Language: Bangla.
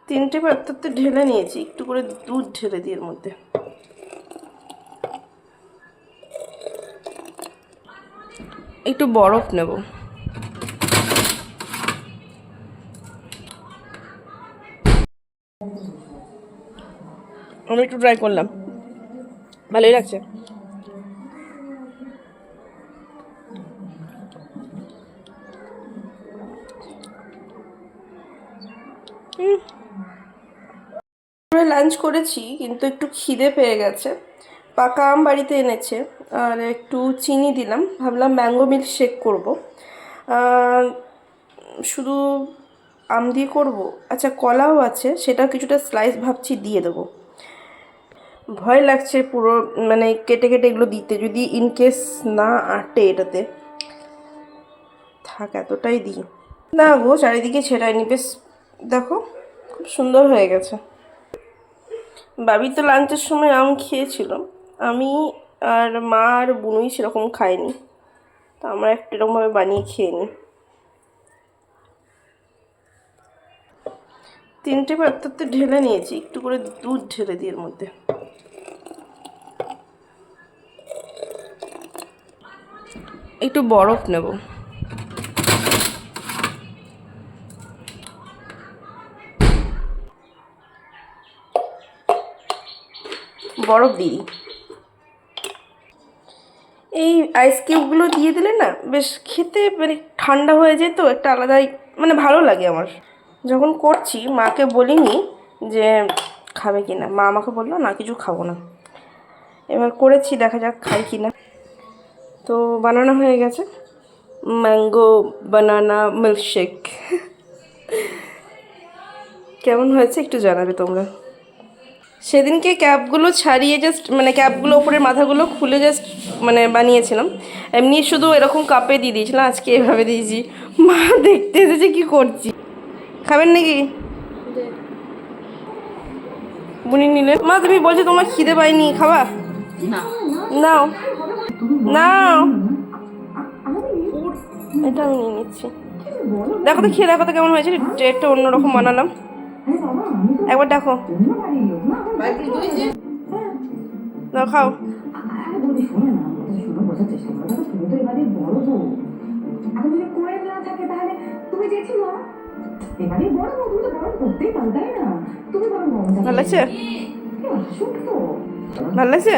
তিনটে পাত্রতে ঢেলে নিয়েছি, একটু করে দুধ ঢেলে দিই এর মধ্যে। একটু বরফ নেব। আমি একটু ট্রাই করলাম, ভালোই লাগছে। লাঞ্চ করেছি কিন্তু একটু খিদে পেয়ে গেছে। পাকা আম বাড়িতে এনেছে আর একটু চিনি দিলাম, ভাবলাম ম্যাঙ্গো মিল্ক শেক করবো। শুধু আম দিয়ে করব। আচ্ছা, কলাও আছে, সেটা কিছুটা স্লাইস ভাবছি দিয়ে দেবো। ভয় লাগছে পুরো, মানে কেটে কেটে এগুলো দিতে, যদি ইনকেস না আটে এটাতে। থাক, এতটাই দিই। না গো, চারিদিকে ছেড়ায়নি, বেশ দেখো খুব সুন্দর হয়ে গেছে। বাবি তো লাঞ্চের সময় আম খেয়েছিল, আমি আর মা আর বুনুই সেরকম খাইনি, তো আমরা একটু এরকমভাবে বানিয়ে খেয়ে নিই। তিনটে পাত্রতে ঢেলে নিয়েছি, একটু করে দুধ ঢেলে দিই এর মধ্যে। একটু বরফ নেব। বরফ দিই। এই আইস কিউবগুলো দিয়ে দিলে না বেশ খেতে মানে ঠান্ডা হয়ে যায়, তো একটা আলাদাই মানে ভালো লাগে আমার। যখন করছি মাকে বলিনি যে খাবে কি না, মা আমাকে বললো না কিছু খাবো না। এবার করেছি, দেখা যাক খাই কি না। তো বানানো হয়ে গেছে ম্যাঙ্গো বানানা মিল্কশেক। কেমন হয়েছে একটু জানাবে তোমরা। সেদিনকে ক্যাপগুলো ছাড়িয়ে জাস্ট মানে ক্যাপগুলো ওপরের মাথাগুলো খুলে জাস্ট মানে বানিয়েছিলাম, এমনি শুধু এরকম কাপে দিয়ে দিয়েছিলাম। আজকে এভাবে দিয়েছি, মা দেখতে এসেছে কি করছি। খাবেন নাকি? বুনি নিলে। মা তুমি বলছো তোমার খিদে পাইনি, খাবা? নাও নাও, এটা আমি নিয়ে নিচ্ছি। দেখো তো খেয়ে দেখো তো কেমন হয়েছে, একটু অন্যরকম বানালাম, একবার দেখো। দাও খাও। ভালো লাগছে? ভালো লাগছে?